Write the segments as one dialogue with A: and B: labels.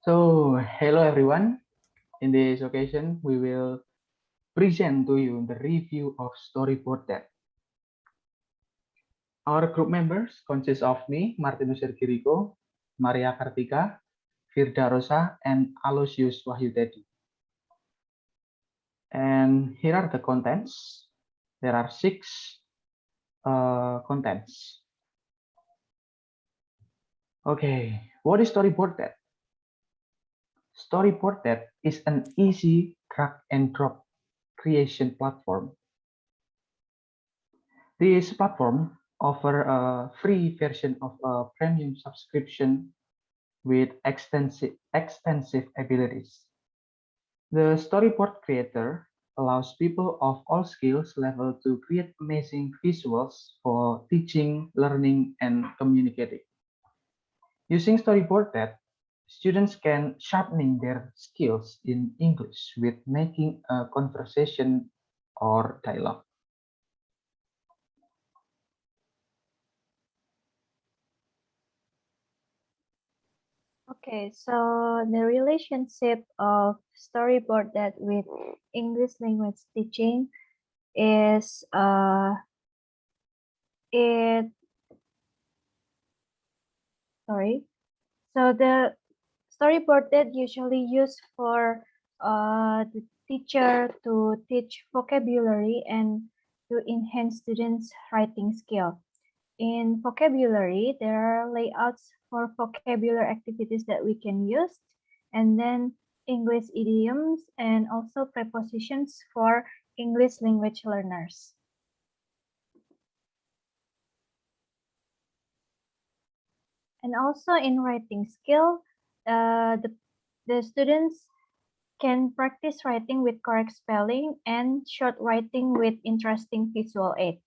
A: So, hello everyone. In this occasion, we will present to you the review of Storyboard That. Our group members consist of me, Martinus Hergirico, Maria Kartika, Firda Rosa, and Aloysius Wahyu. And here are the contents. There are six contents. Okay, what is Storyboard That? Storyboard That is an easy drag and drop creation platform. This platform offers a free version of a premium subscription with extensive abilities. The storyboard creator allows people of all skills levels to create amazing visuals for teaching, learning, and communicating. Using Storyboard That, students can sharpen their skills in English with making a conversation or dialogue.
B: Okay, so the relationship of Storyboard That with English language teaching is it sorry. So the Storyboard That usually used for the teacher to teach vocabulary and to enhance students' writing skill. In vocabulary, there are layouts for vocabulary activities that we can use, and then English idioms and also prepositions for English language learners. And also in writing skill, the students can practice writing with correct spelling and short writing with interesting visual aid.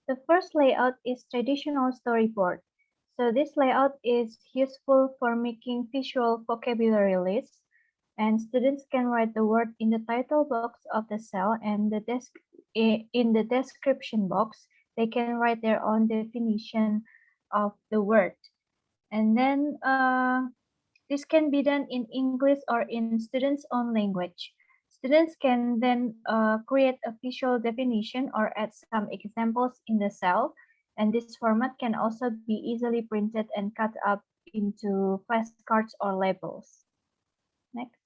B: The first layout is traditional storyboard. So this layout is useful for making visual vocabulary lists, and students can write the word in the title box of the cell and in the description box. They can write their own definition of the word. And then this can be done in English or in students' own language. Students can then create a visual definition or add some examples in the cell, and this format can also be easily printed and cut up into flashcards or labels. Next.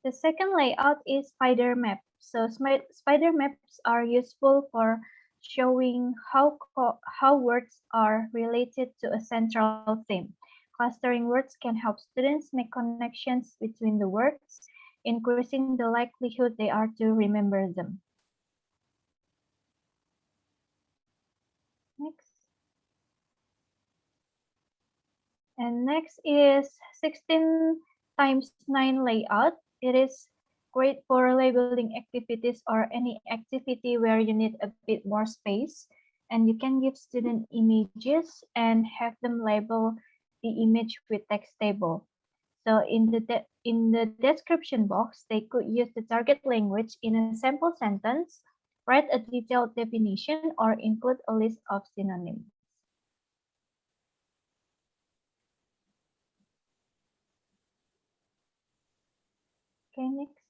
B: The second layout is spider map. So spider maps are useful for showing how words are related to a central theme. Clustering words can help students make connections between the words, increasing the likelihood they are to remember them. Next. And next is 16 times 9 layout. It is great for labeling activities or any activity where you need a bit more space. And you can give student images and have them label the image with text table. So in the description box, they could use the target language in a sample sentence, write a detailed definition, or include a list of synonyms. Okay, next.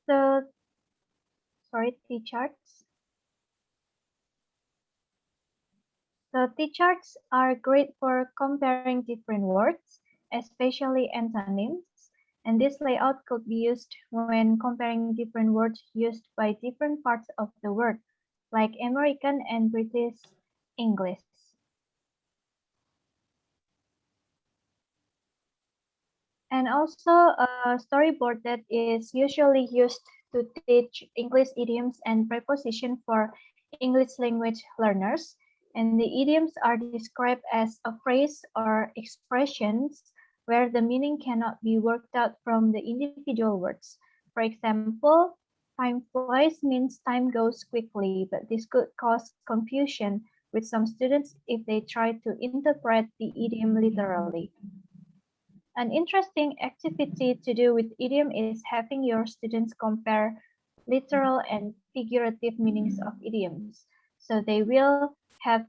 B: So, sorry, T-charts. So T-charts are great for comparing different words, especially antonyms, and this layout could be used when comparing different words used by different parts of the word, like American and British English. And also a storyboard that is usually used to teach English idioms and preposition for English language learners. And the idioms are described as a phrase or expressions where the meaning cannot be worked out from the individual words. For example, time flies means time goes quickly, but this could cause confusion with some students if they try to interpret the idiom literally. An interesting activity to do with idiom is having your students compare literal and figurative meanings of idioms. So they will have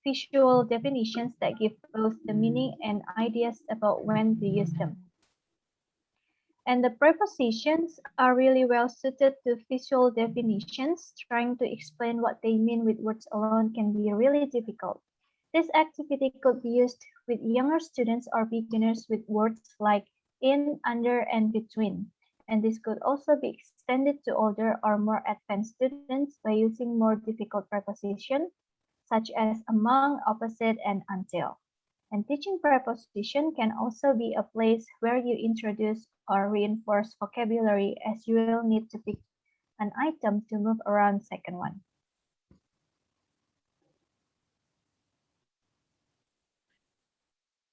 B: visual definitions that give both the meaning and ideas about when to use them. And the prepositions are really well suited to visual definitions. Trying to explain what they mean with words alone can be really difficult. This activity could be used with younger students or beginners with words like in, under, and between. And this could also be extended to older or more advanced students by using more difficult prepositions such as among, opposite, and until. And teaching preposition can also be a place where you introduce or reinforce vocabulary, as you will need to pick an item to move around second one.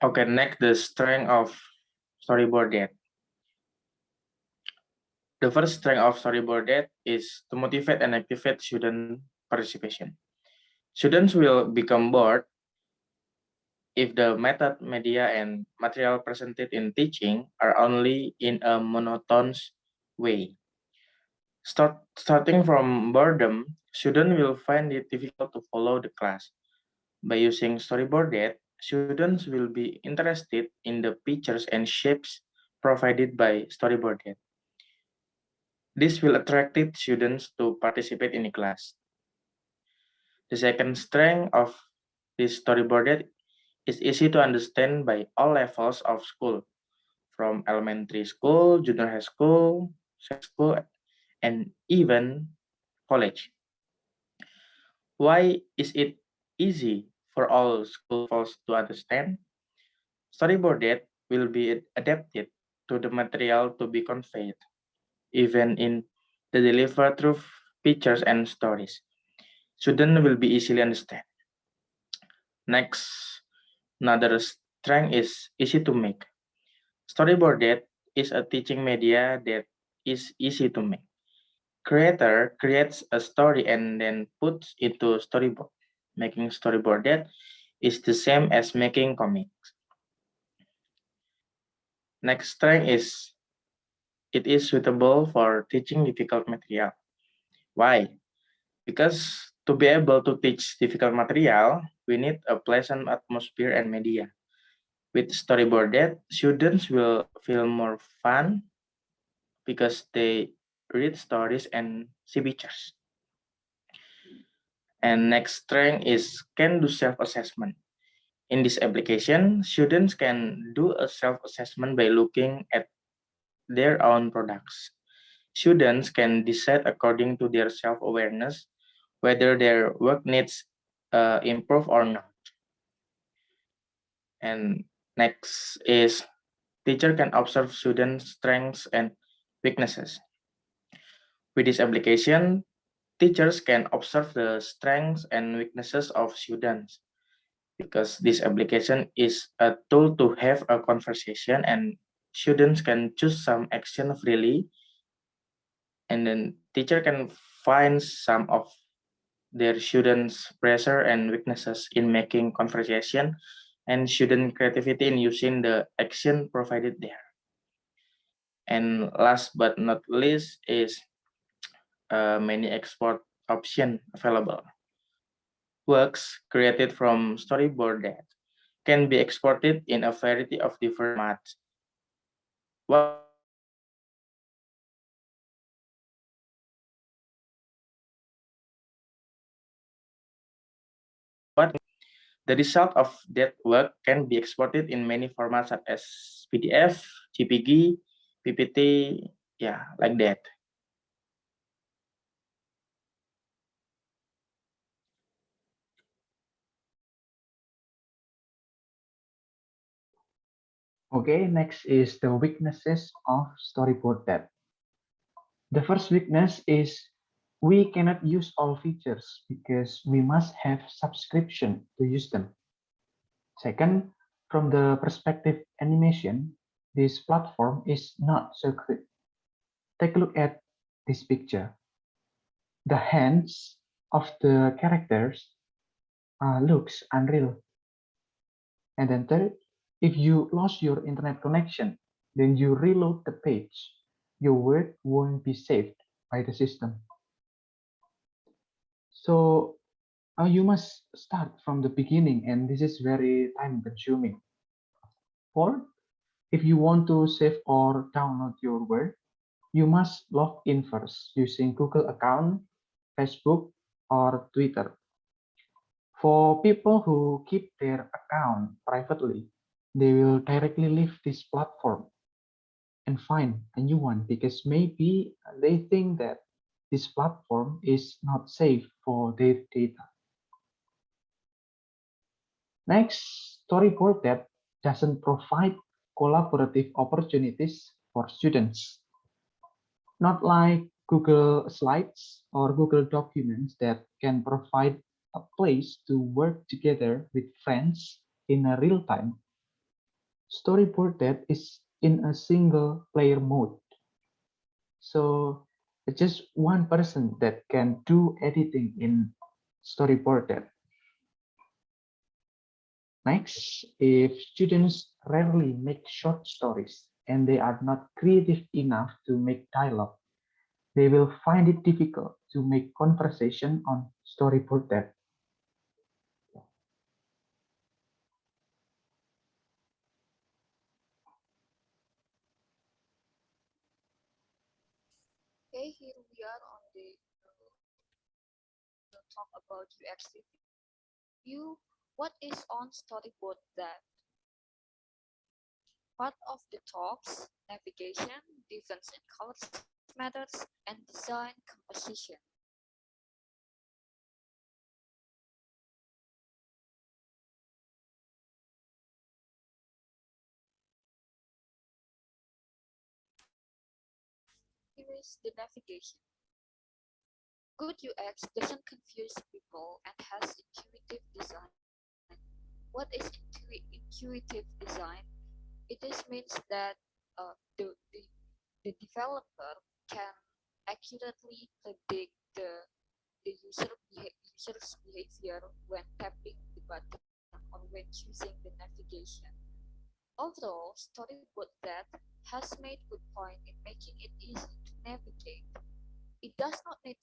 C: Okay, next, the strength of Storyboard That. The first strength of Storyboard That is to motivate and activate student participation. Students will become bored if the method, media, and material presented in teaching are only in a monotonous way. Starting from boredom, students will find it difficult to follow the class. By using Storyboard That, students will be interested in the pictures and shapes provided by Storyboard That. This will attract students to participate in the class. The second strength of this Storyboard That is easy to understand by all levels of school, from elementary school, junior high school, high school, and even college. Why is it easy for all school levels to understand? Storyboard That will be adapted to the material to be conveyed, even in the delivered through pictures and stories. Students will be easily understand. Next, another strength is easy to make. Storyboard That is a teaching media that is easy to make. Creator creates a story and then puts it to storyboard. Making Storyboard That is the same as making comics. Next strength is it is suitable for teaching difficult material. Why? Because to be able to teach difficult material, we need a pleasant atmosphere and media. With Storyboard That, students will feel more fun because they read stories and see pictures. And next strength is can do self-assessment. In this application, students can do a self-assessment by looking at their own products. Students can decide according to their self-awareness whether their work needs improve or not. And next is teacher can observe students' strengths and weaknesses. With this application, teachers can observe the strengths and weaknesses of students because this application is a tool to have a conversation and students can choose some action freely and then teacher can find some of their students' pressure and weaknesses in making conversation and student creativity in using the action provided there. And last but not least is many export option available. Works created from Storyboard That can be exported in a variety of different formats. What the result of that work can be exported in many formats such as PDF, JPG, PPT, yeah, like that.
A: Okay, next is the weaknesses of Storyboard That. The first weakness is we cannot use all features because we must have subscription to use them. Second, from the perspective animation, this platform is not so good. Take a look at this picture. The hands of the characters looks unreal. And then third, If you lost your internet connection, then you reload the page. Your word won't be saved by the system. So you must start from the beginning, and this is very time consuming. Fourth, if you want to save or download your word, you must log in first using Google account, Facebook, or Twitter. For people who keep their account privately, they will directly leave this platform and find a new one because maybe they think that this platform is not safe for their data. Next, Storyboard That doesn't provide collaborative opportunities for students. Not like Google Slides or Google Documents that can provide a place to work together with friends in a real time. Storyboard That is in a single player mode. So it's just one person that can do editing in Storyboard That. Next, if students rarely make short stories and they are not creative enough to make dialogue, they will find it difficult to make conversation on Storyboard That.
D: Okay, here we are on the talk about UX review. What is on Storyboard That? Part of the talks, navigation, difference in colors matters, and design composition. Here is the navigation. Good UX doesn't confuse people and has intuitive design. What is intuitive design? It just means that the developer can accurately predict the user's behavior when tapping the button or when choosing the navigation. Overall, Storyboard That has made good point in making it easy to navigate. It does not need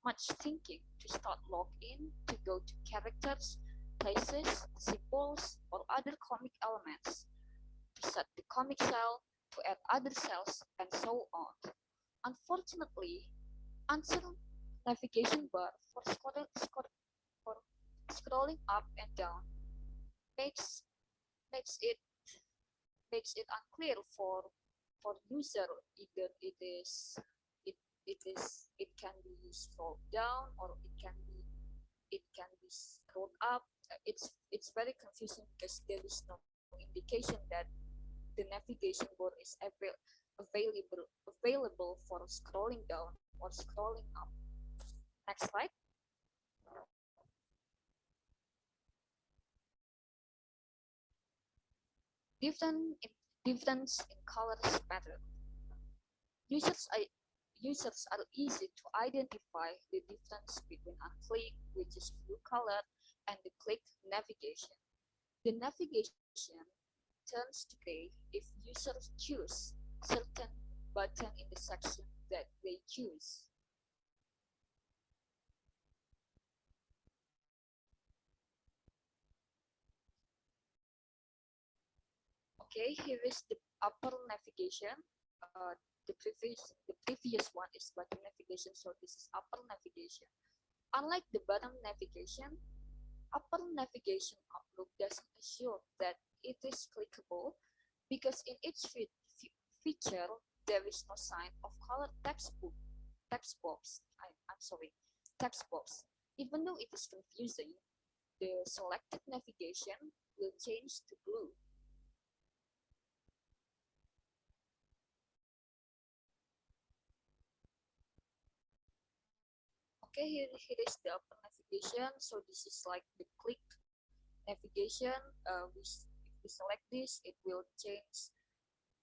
D: much thinking to start login, to go to characters, places, symbols, or other comic elements, to set the comic cell, to add other cells, and so on. Unfortunately, answer navigation bar for scrolling up and down makes makes it makes it unclear for user either it it can be scrolled down or it can be scrolled up. It's very confusing because there is no indication that the navigation bar is available for scrolling down or scrolling up. Next slide. Different difference in colors matter. Users are users are easy to identify the difference between unclick, which is blue color, and the click navigation. The navigation turns to gray if users choose certain button in the section that they choose. Okay, here is the upper navigation. The previous one is bottom navigation, so this is upper navigation. Unlike the bottom navigation, upper navigation outlook doesn't assure that it is clickable because in each feature there is no sign of color text box. I'm sorry, text box. Even though it is confusing, the selected navigation will change to blue. Okay, here is the upper navigation. So this is like the click navigation. If we select this, it will change.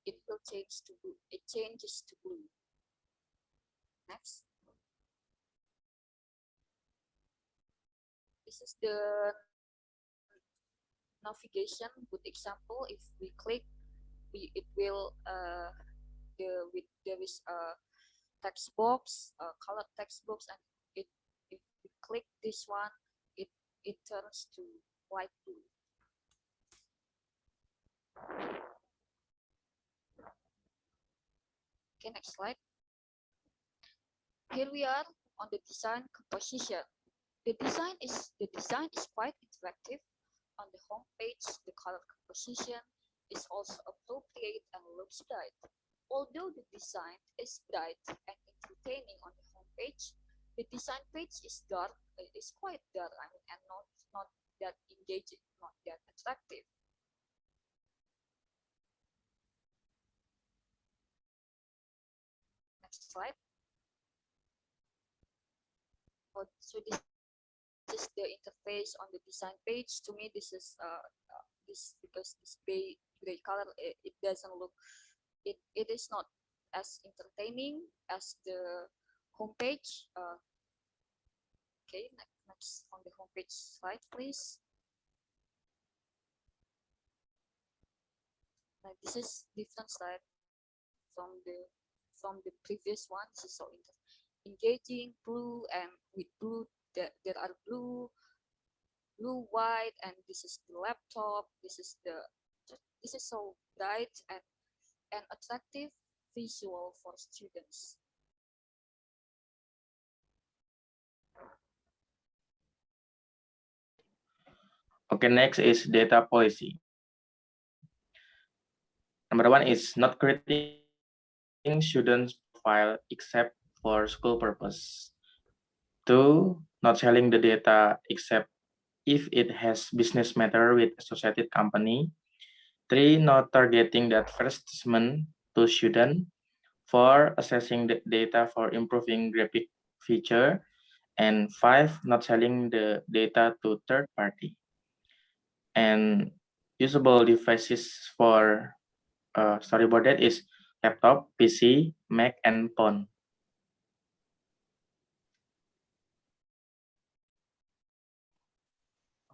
D: It will change to blue. It changes to blue. Next, this is the navigation. Good example, if we click, it will there is a text box, a colored text box, and if we click this one, it turns to light blue. Okay, next slide. Here we are on the design composition. The design is quite interactive. On the home page, the color composition is also appropriate and looks bright. Although the design is bright and entertaining on the home page, the design page is dark. It is quite dark, and not that engaging, not that attractive. Next slide. So this is the interface on the design page. To me, this is this because this gray color, it doesn't look, it is not as entertaining as the homepage. Okay, next on the homepage slide, please. Now, this is different slide from the previous one. This is so engaging, blue, and with blue there are blue, white, and this is the laptop. This is so bright and attractive visual for students.
C: Okay, next is data policy. Number one is not creating students' profile except for school purpose. 2, not selling the data except if it has business matter with associated company. 3, not targeting the advertisement to student. 4, assessing the data for improving graphic feature. And 5, not selling the data to third party. And usable devices for Storyboard That is laptop, PC, Mac, and phone.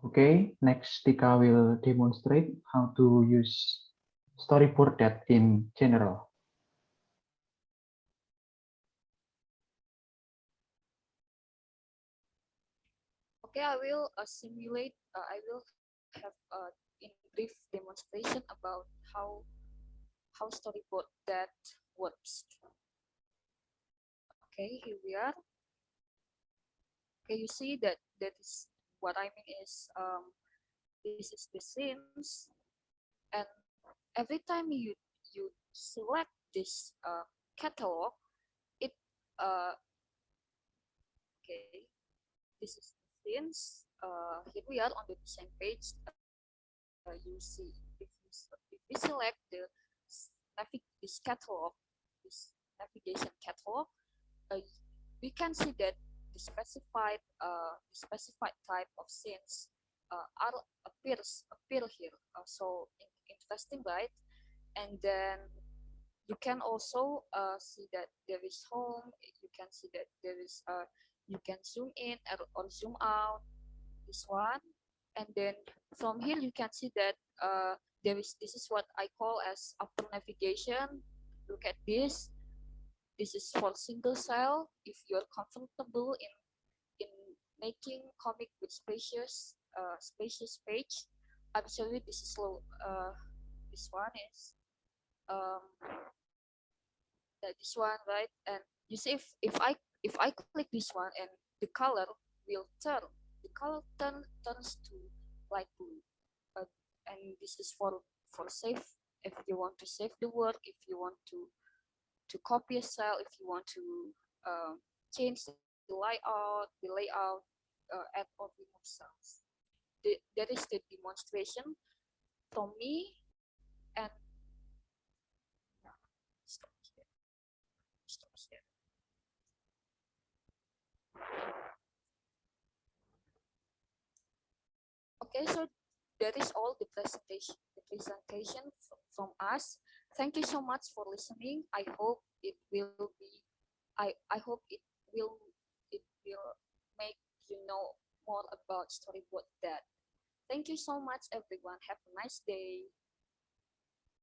A: Okay, next Tika will demonstrate how to use Storyboard That in general.
D: Okay, I will simulate. I will have in brief demonstration about how Storyboard That works. Okay, here we are. Okay, you see that is what I mean is this is the scenes, and every time you select this catalog, it okay, this is the scenes. Here we are on the design page. You see if we select this catalog, this navigation catalog, we can see that the specified type of scenes appear here. So interesting, right? And then you can also see that there is home. You can see that there is you can zoom in or zoom out this one, and then from here you can see that this is what I call as upper navigation. Look at this. This is for single cell. If you're comfortable in making comic with spacious page, I'm sorry, this is slow. This one is this one, right? And you see if I click this one, and the color will turn. The color turns to light blue. And this is for save. If you want to save the work, if you want to copy a cell, if you want to change the layout, add or remove cells. That is the demonstration from me, and stop here. Stop here. Okay, so that is all the presentation from us. Thank you so much for listening. I hope it will be I hope it will make you know more about Storyboard That. Thank you so much, everyone. Have a nice day.